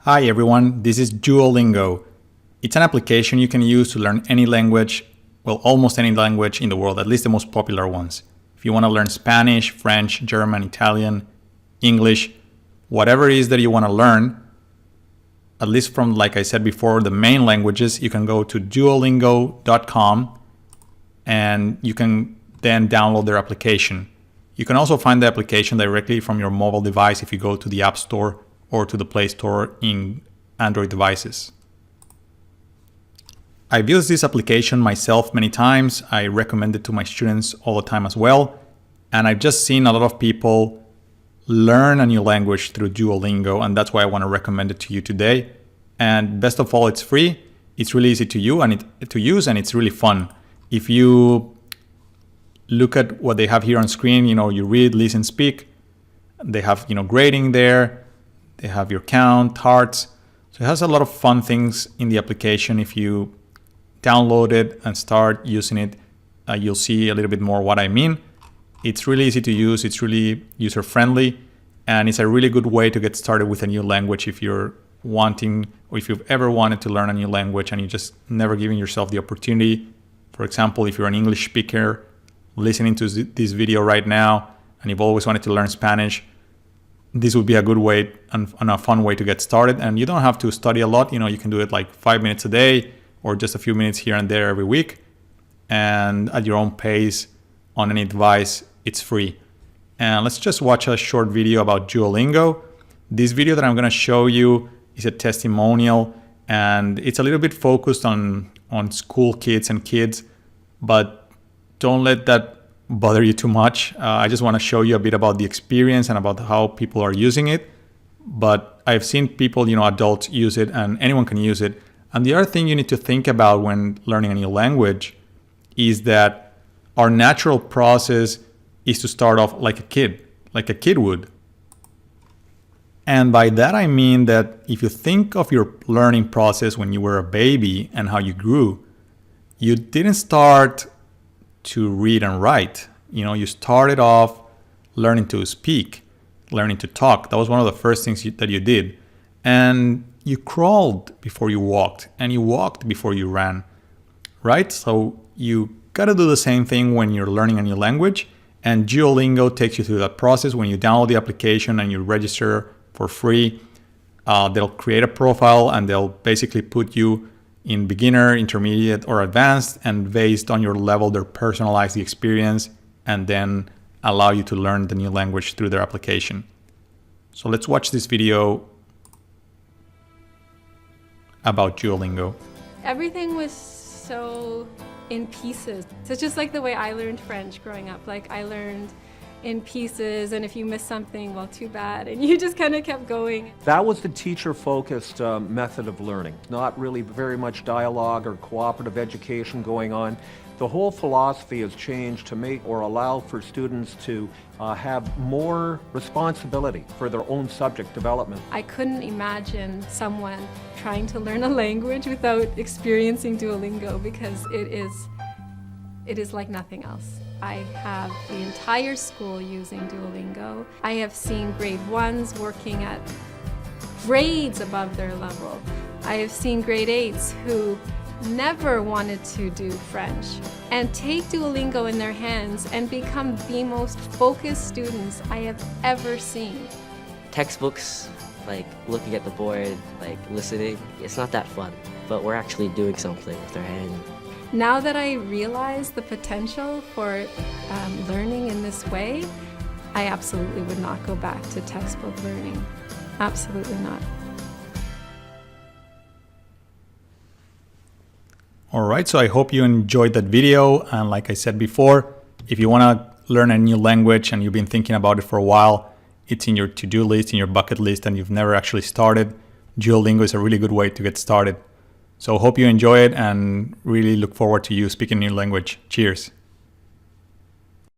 Hi everyone, this is Duolingo. It's an application you can use to learn any language, well, almost any language in the world, at least the most popular ones. If you want to learn Spanish, French, German, Italian, English, whatever it is that you want to learn, at least from, like I said before, the main languages, you can go to duolingo.com and you can then download their application. You can also find the application directly from your mobile device if you go to the App Store or to the Play Store in Android devices. I've used this application myself many times. I recommend it to my students all the time as well. And I've just seen a lot of people learn a new language through Duolingo, and that's why I want to recommend it to you today. And best of all, it's free. It's really easy to use and it's really fun. If you look at what they have here on screen, you read, listen, speak. They have, grading there. They have your count, hearts. So it has a lot of fun things in the application. If you download it and start using it, you'll see a little bit more what I mean. It's really easy to use. It's really user-friendly. And it's a really good way to get started with a new language if you're wanting, or if you've ever wanted to learn a new language and you just never given yourself the opportunity. For example, if you're an English speaker listening to this video right now and you've always wanted to learn Spanish, this would be a good way and a fun way to get started. And you don't have to study a lot. You can do it like 5 minutes a day or just a few minutes here and there every week. And at your own pace on any device, it's free. And let's just watch a short video about Duolingo. This video that I'm going to show you is a testimonial, and it's a little bit focused on school kids and kids, but don't let that bother you too much. I just want to show you a bit about the experience and about how people are using it. But I've seen people, adults use it, and anyone can use it. And the other thing you need to think about when learning a new language is that our natural process is to start off like a kid would. And by that I mean that if you think of your learning process when you were a baby and how you grew, you didn't start to read and write. You started off learning to speak, learning to talk. That was one of the first things that you did. And you crawled before you walked, and you walked before you ran, right? So you got to do the same thing when you're learning a new language. And Duolingo takes you through that process. When you download the application and you register for free, they'll create a profile and they'll basically put you in beginner, intermediate, or advanced, and based on your level, they'll personalize the experience and then allow you to learn the new language through their application. So let's watch this video about Duolingo. Everything was so in pieces. So it's just like the way I learned French growing up. Like I learned in pieces, and if you miss something, well, too bad. And you just kind of kept going. That was the teacher-focused method of learning. Not really very much dialogue or cooperative education going on. The whole philosophy has changed to make or allow for students to have more responsibility for their own subject development. I couldn't imagine someone trying to learn a language without experiencing Duolingo, because it is like nothing else. I have the entire school using Duolingo. I have seen grade 1s working at grades above their level. I have seen grade 8s who never wanted to do French and take Duolingo in their hands and become the most focused students I have ever seen. Textbooks, like looking at the board, like listening, it's not that fun, but we're actually doing something with our hand. Now that I realize the potential for learning in this way, I absolutely would not go back to textbook learning. Absolutely not. All right, so I hope you enjoyed that video. And like I said before, if you want to learn a new language and you've been thinking about it for a while, it's in your to-do list, in your bucket list, and you've never actually started, Duolingo is a really good way to get started. So hope you enjoy it and really look forward to you speaking a new language. Cheers.